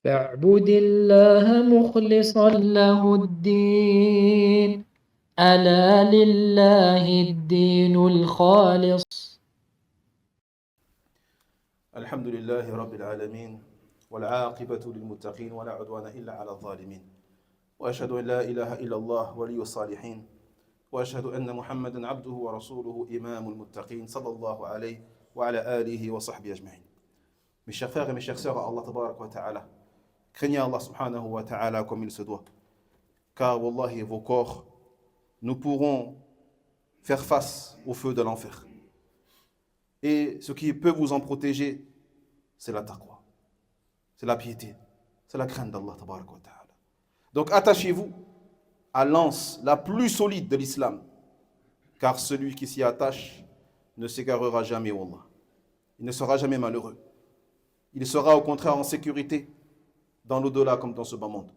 فاعبد الله مخلصا له الدين ألا لله الدين الخالص. الحمد لله رب العالمين والعاقبة للمتقين ولا عدوان إلا على الظالمين وأشهد أن لا إله إلا الله ولي الصالحين وأشهد أن محمدا عبده ورسوله إمام المتقين صلى الله عليه وعلى آله وصحبه أجمعين. Mes chers frères et mes chères sœurs, Allah tabarak wa ta'ala, craignez Allah subhanahu wa ta'ala comme il se doit. Car wallahi, vos corps, nous pourrons faire face au feu de l'enfer. Et ce qui peut vous en protéger, c'est la taqwa, c'est la piété, c'est la crainte d'Allah tabarak wa ta'ala. Donc attachez-vous à l'anse la plus solide de l'islam, car celui qui s'y attache ne s'égarera jamais, wallah. Il ne sera jamais malheureux. Il sera au contraire en sécurité dans l'au-delà comme dans ce bas monde.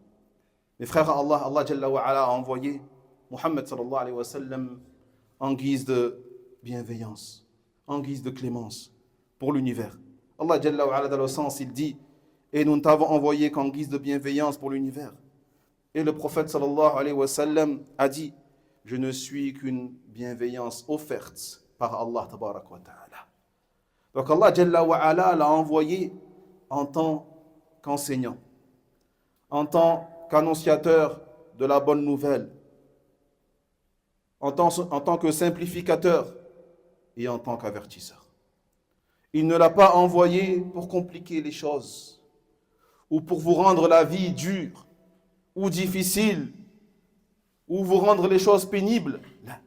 Mes frères, Allah Jalla wa Ala a envoyé Muhammad sallallahu alayhi wa sallam en guise de bienveillance, en guise de clémence pour l'univers. Allah Jalla wa Ala, dans le sens, il dit « Et nous ne t'avons envoyé qu'en guise de bienveillance pour l'univers. » Et le prophète sallallahu alayhi wa sallam a dit « Je ne suis qu'une bienveillance offerte par Allah tabarak wa ta'ala. » Donc Allah Jalla wa Ala l'a envoyé en tant qu'enseignant, en tant qu'annonciateur de la bonne nouvelle, en tant que simplificateur et en tant qu'avertisseur. Il ne l'a pas envoyé pour compliquer les choses ou pour vous rendre la vie dure ou difficile ou vous rendre les choses pénibles. Là,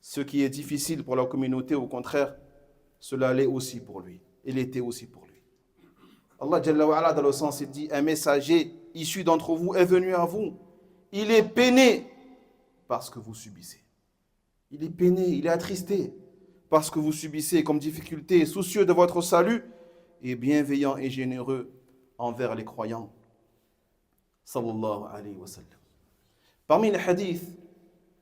ce qui est difficile pour la communauté, au contraire, cela l'est aussi pour lui. Il était aussi pour lui. Allah Jalla wa Ala, dans le sens, il dit, un messager issu d'entre vous est venu à vous. Il est peiné parce que vous subissez. Il est peiné, il est attristé parce que vous subissez comme difficulté, soucieux de votre salut et bienveillant et généreux envers les croyants. Sallallahu alayhi wa sallam. Parmi les hadiths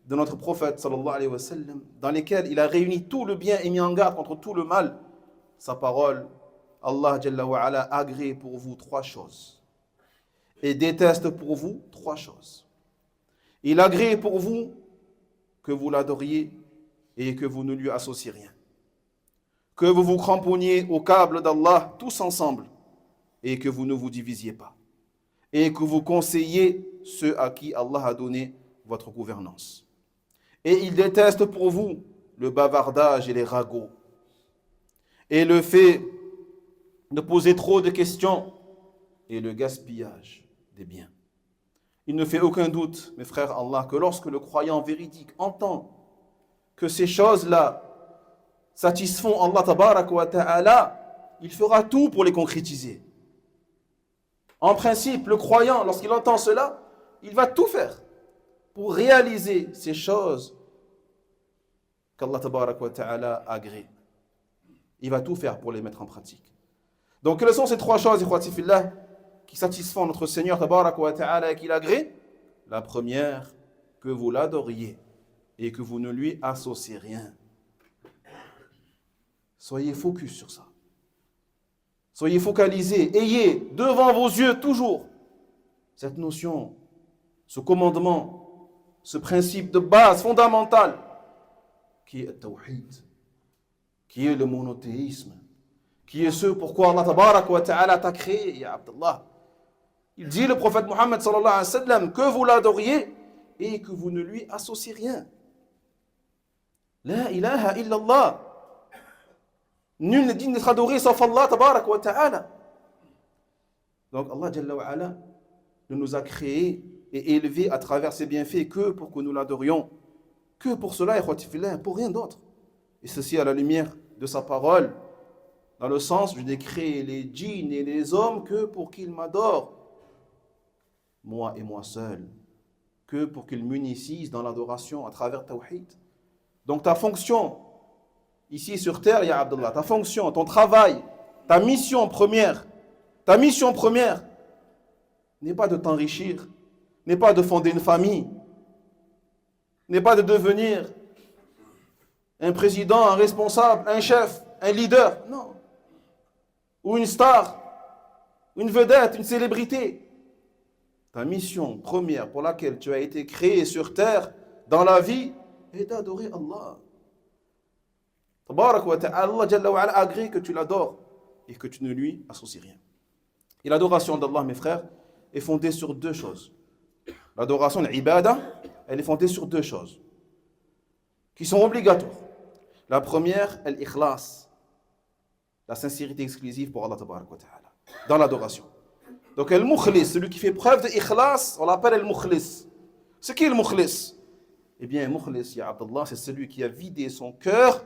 de notre prophète sallallahu alayhi wa sallam, dans lesquels il a réuni tout le bien et mis en garde contre tout le mal, sa parole, Allah Jalla wa Ala agrée pour vous 3 choses et déteste pour vous 3 choses. Il agrée pour vous que vous l'adoriez et que vous ne lui associez rien, que vous vous cramponniez au câble d'Allah tous ensemble et que vous ne vous divisiez pas et que vous conseillez ceux à qui Allah a donné votre gouvernance. Et il déteste pour vous le bavardage et les ragots et le fait de poser trop de questions et le gaspillage des biens. Il ne fait aucun doute, mes frères Allah, que lorsque le croyant véridique entend que ces choses-là satisfont Allah tabarak wa ta'ala, il fera tout pour les concrétiser. En principe, le croyant, lorsqu'il entend cela, il va tout faire pour réaliser ces choses qu'Allah tabarak wa ta'ala agrée. Il va tout faire pour les mettre en pratique. Donc, quelles sont ces 3 choses, ikhwati fillah, qui satisfont notre Seigneur tabarak wa ta'ala et qu'il agrée? La première, que vous l'adoriez et que vous ne lui associez rien. Soyez focus sur ça. Soyez focalisés. Ayez devant vos yeux toujours cette notion, ce commandement, ce principe de base fondamental qui est le tawhid, qui est le monothéisme, qui est ce pourquoi Allah tabarak wa ta'ala t'a créé, ya Abdallah. Il dit, le prophète Muhammad sallallahu alayhi wa sallam, que vous l'adoriez et que vous ne lui associez rien. La ilaha illallah. Nul n'est digne d'être adoré sauf Allah tabarak wa ta'ala. Donc Allah Jalla wa Ala ne nous a créés et élevés à travers ses bienfaits que pour que nous l'adorions. Que pour cela, ikhwati fillah, pour rien d'autre. Et ceci à la lumière de sa parole, dans le sens, je n'ai créé les djinns et les hommes que pour qu'ils m'adorent, moi et moi seul, que pour qu'ils m'unissent dans l'adoration à travers Tawhid. Donc ta fonction, ici sur terre, ya Abdullah, ta fonction, ton travail, ta mission première n'est pas de t'enrichir, n'est pas de fonder une famille, n'est pas de devenir un président, un responsable, un chef, un leader, non. Ou une star. une vedette, une célébrité. Ta mission première pour laquelle tu as été créé sur terre, dans la vie, est d'adorer Allah. Tabarak wa ta'ala, Allah Jalla wa ala agrée que tu l'adores et que tu ne lui associes rien. Et l'adoration d'Allah, mes frères, est fondée sur deux choses. L'adoration, l'ibada, elle est fondée sur deux choses qui sont obligatoires. La première, l'ikhlas, la sincérité exclusive pour Allah Tabarak wa ta'ala, dans l'adoration. Donc, al-mukhlis, celui qui fait preuve de ikhlas, on l'appelle al-mukhlis. C'est qui le mukhlis? Eh bien, mukhlis, ya Abdallah, c'est celui qui a vidé son cœur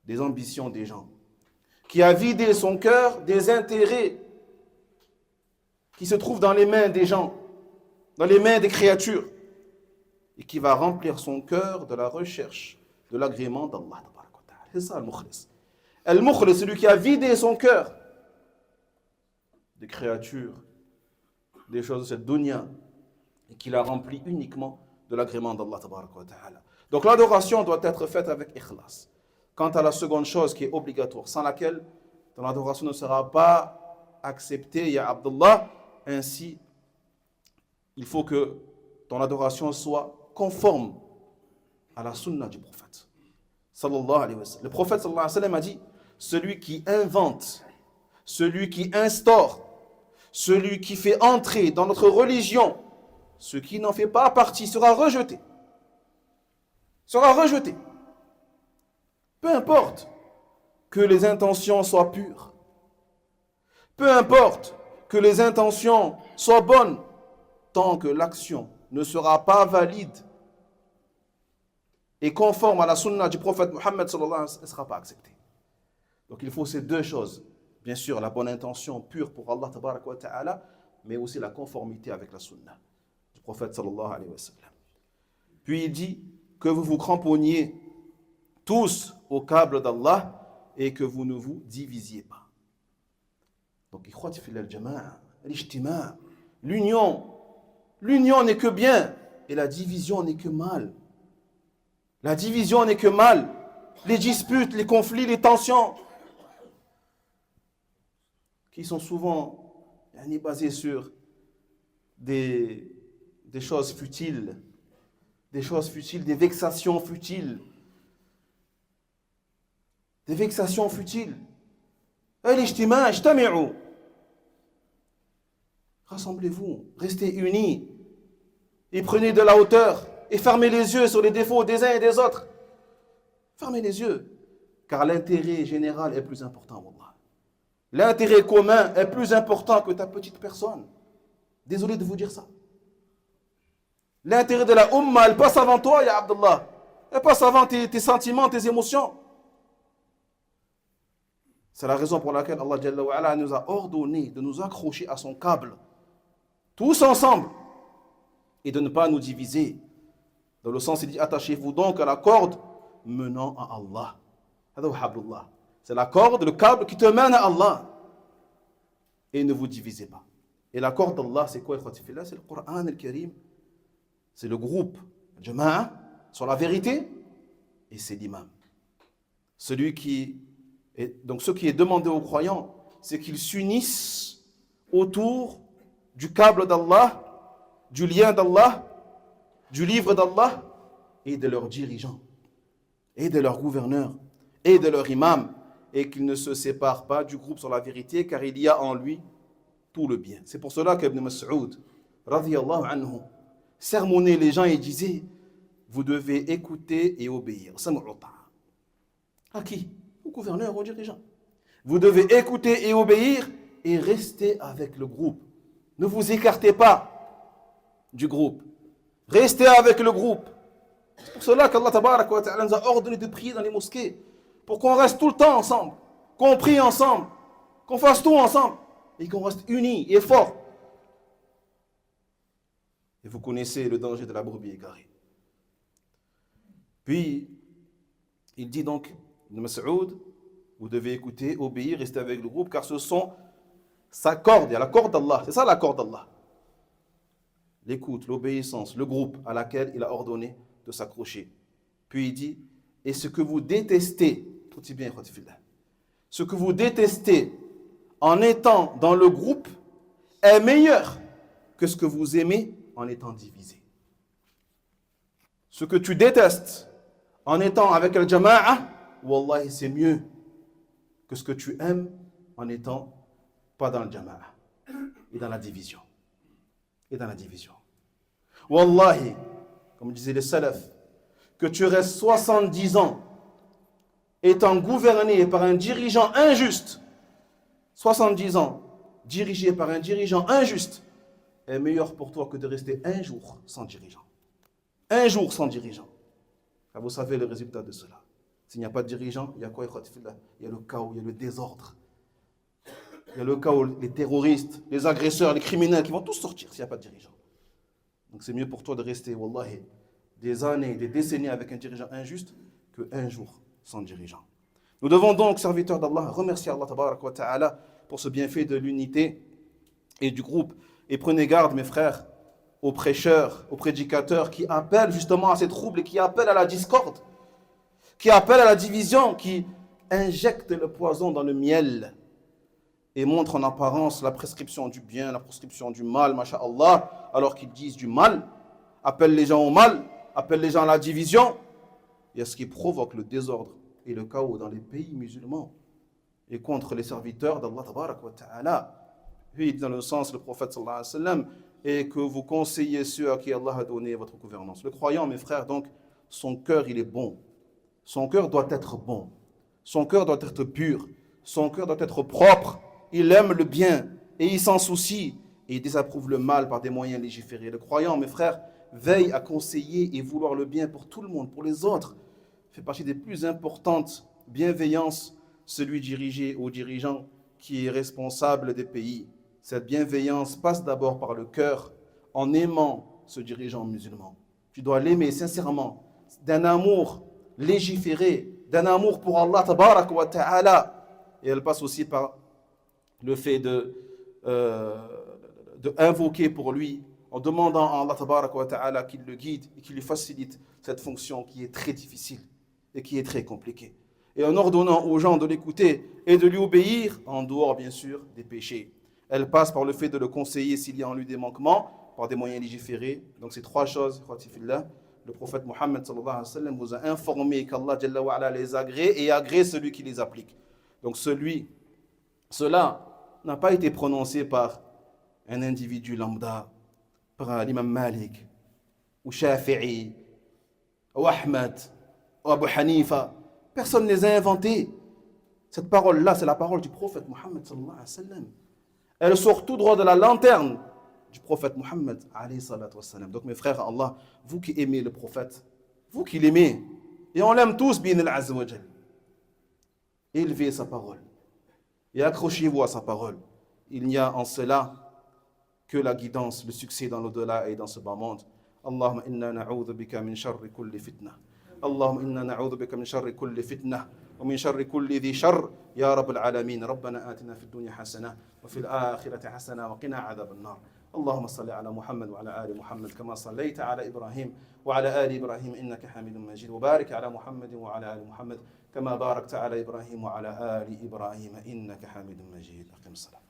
des ambitions des gens, qui a vidé son cœur des intérêts qui se trouvent dans les mains des gens, dans les mains des créatures, et qui va remplir son cœur de la recherche de l'agrément d'Allah. C'est ça, al-mukhlis. Al-mukhlis, celui qui a vidé son cœur des créatures, des choses de cette dunya, et qui l'a rempli uniquement de l'agrément d'Allah. Donc l'adoration doit être faite avec ikhlas. Quant à la seconde chose qui est obligatoire, sans laquelle ton adoration ne sera pas acceptée, ya Abdullah, ainsi, il faut que ton adoration soit conforme à la sunna du prophète. Sallallahu alayhi wa sallam. Le prophète sallallahu alayhi wa sallam a dit, celui qui invente, celui qui instaure, celui qui fait entrer dans notre religion ce qui n'en fait pas partie sera rejeté. Sera rejeté. Peu importe que les intentions soient pures. Peu importe que les intentions soient bonnes, tant que l'action ne sera pas valide et conforme à la sunna du prophète Mohammed sallallahu alayhi wa sallam, elle ne sera pas acceptée. Donc il faut ces deux choses. Bien sûr, la bonne intention pure pour Allah tabarak wa ta'ala, mais aussi la conformité avec la sunna du prophète sallallahu alayhi wa sallam. Puis il dit que vous vous cramponniez tous au câble d'Allah et que vous ne vous divisiez pas. Donc, ikhwati fil al-jama'a, l'ijtima', l'union n'est que bien et la division n'est que mal. La division n'est que mal. Les disputes, les conflits, les tensions, qui sont souvent basées sur des choses futiles, des vexations futiles. Des vexations futiles. Rassemblez-vous, restez unis et prenez de la hauteur et fermez les yeux sur les défauts des uns et des autres. Fermez les yeux, car l'intérêt général est plus important, wallah. L'intérêt commun est plus important que ta petite personne. Désolé de vous dire ça. L'intérêt de la Ummah, elle passe avant toi, ya Abdullah. Elle passe avant tes sentiments, tes émotions. C'est la raison pour laquelle Allah Jalla wa Ala nous a ordonné de nous accrocher à son câble, tous ensemble, et de ne pas nous diviser. Dans le sens, il dit, attachez-vous donc à la corde menant à Allah. C'est la corde, le câble qui te mène à Allah. Et ne vous divisez pas. Et la corde d'Allah, c'est quoi? C'est le Coran al-Karim. C'est le groupe, le jama'a, sur la vérité, et c'est l'imam. Donc ce qui est demandé aux croyants, c'est qu'ils s'unissent autour du câble d'Allah, du lien d'Allah, du livre d'Allah, et de leurs dirigeants, et de leurs gouverneurs, et de leur imam, et qu'ils ne se séparent pas du groupe sur la vérité, car il y a en lui tout le bien. C'est pour cela qu'Ibn Mas'ud, radiyallahu anhu, sermonnait les gens et disait, vous devez écouter et obéir. À qui? Aux gouverneurs, aux dirigeants. Vous devez écouter et obéir et rester avec le groupe. Ne vous écartez pas du groupe. Restez avec le groupe. C'est pour cela qu'Allah tabarak wa ta'ala nous a ordonné de prier dans les mosquées, pour qu'on reste tout le temps ensemble, qu'on prie ensemble, qu'on fasse tout ensemble et qu'on reste unis et forts. Et vous connaissez le danger de la brebis égarée. Puis, il dit donc, Ibn Mas'ud, vous devez écouter, obéir, rester avec le groupe, car ce sont sa corde, il y a la corde d'Allah, c'est ça la corde d'Allah. L'écoute, l'obéissance, le groupe à laquelle il a ordonné de s'accrocher. Puis il dit, et ce que vous détestez, ce que vous détestez en étant dans le groupe est meilleur que ce que vous aimez en étant divisé. Ce que tu détestes en étant avec le jama'a, wallahi, c'est mieux que ce que tu aimes en étant pas dans le jama'a et dans la division. Et dans la division. Wallahi, comme disaient les salafs, que tu restes 70 ans étant gouverné par un dirigeant injuste, 70 ans dirigé par un dirigeant injuste, est meilleur pour toi que de rester un jour sans dirigeant. Un jour sans dirigeant. Car vous savez le résultat de cela. S'il n'y a pas de dirigeant, il y a quoi? Il y a le chaos, il y a le désordre. Il y a le chaos, les terroristes, les agresseurs, les criminels qui vont tous sortir s'il n'y a pas de dirigeant. Donc c'est mieux pour toi de rester, wallahi, des années, des décennies avec un dirigeant injuste qu'un jour sans dirigeant. Nous devons donc, serviteurs d'Allah, remercier Allah tabaraka wa ta'ala pour ce bienfait de l'unité et du groupe. Et prenez garde, mes frères, aux prêcheurs, aux prédicateurs qui appellent justement à ces troubles et qui appellent à la discorde, qui appellent à la division, qui injectent le poison dans le miel et montrent en apparence la prescription du bien, la prescription du mal, masha'Allah, alors qu'ils disent du mal, appellent les gens au mal, appellent les gens à la division. Il y a ce qui provoque le désordre et le chaos dans les pays musulmans et contre les serviteurs d'Allah tabaraka wa ta'ala. Puis dans le sens le prophète sallallahu alayhi wa sallam, et que vous conseillez ceux à qui Allah a donné votre gouvernance. Le croyant, mes frères, donc, son cœur, il est bon. Son cœur doit être bon. Son cœur doit être pur. Son cœur doit être propre. Il aime le bien et il s'en soucie et il désapprouve le mal par des moyens légiférés. Le croyant, mes frères, veille à conseiller et vouloir le bien pour tout le monde, pour les autres. Fait partie des plus importantes bienveillances, celui dirigé aux dirigeants qui est responsable des pays. Cette bienveillance passe d'abord par le cœur, en aimant ce dirigeant musulman. Tu dois l'aimer sincèrement, d'un amour légiféré, d'un amour pour Allah tabaraka wa ta'ala. Et elle passe aussi par le fait de invoquer pour lui, en demandant à Allah tabaraka wa ta'ala qu'il le guide et qu'il lui facilite cette fonction qui est très difficile et qui est très compliquée. Et en ordonnant aux gens de l'écouter et de lui obéir, en dehors bien sûr des péchés. Elle passe par le fait de le conseiller s'il y a en lui des manquements, par des moyens légiférés. Donc ces trois choses, le prophète Mohammed sallallahu alayhi wa sallam vous a informé qu'Allah Jalla wa ala les agrée et agrée celui qui les applique. Donc cela n'a pas été prononcé par un individu lambda, par l'imam Malik, ou Shafi'i, ou Ahmed, ou Abu Hanifa. Personne ne les a inventés. Cette parole-là, c'est la parole du prophète Mohammed sallallahu alayhi wa sallam. Elle sort tout droit de la lanterne du prophète Mohammed alayhi salatu wa sallam. Donc mes frères, Allah, vous qui aimez le prophète, vous qui l'aimez, et on l'aime tous, bin al-Azza wa Jal, élevez sa parole et accrochez-vous à sa parole. Il n'y a en cela que la guidance, le succès dans l'au-delà et dans ce bas monde. Allahumma inna na'udhu bika min sharri kulli fitna. اللهم إنا نعوذ بك من شر كل فتنة ومن شر كل ذي شر يا رب العالمين. ربنا آتنا في الدنيا حسنة وفي الآخرة حسنة وقنا عذاب النار. اللهم صل على محمد وعلى آل محمد كما صليت على إبراهيم وعلى آل إبراهيم إنك حميد مجيد. وبارك على محمد وعلى آل محمد كما باركت على إبراهيم وعلى آل إبراهيم إنك حميد مجيد. أقم الصلاة.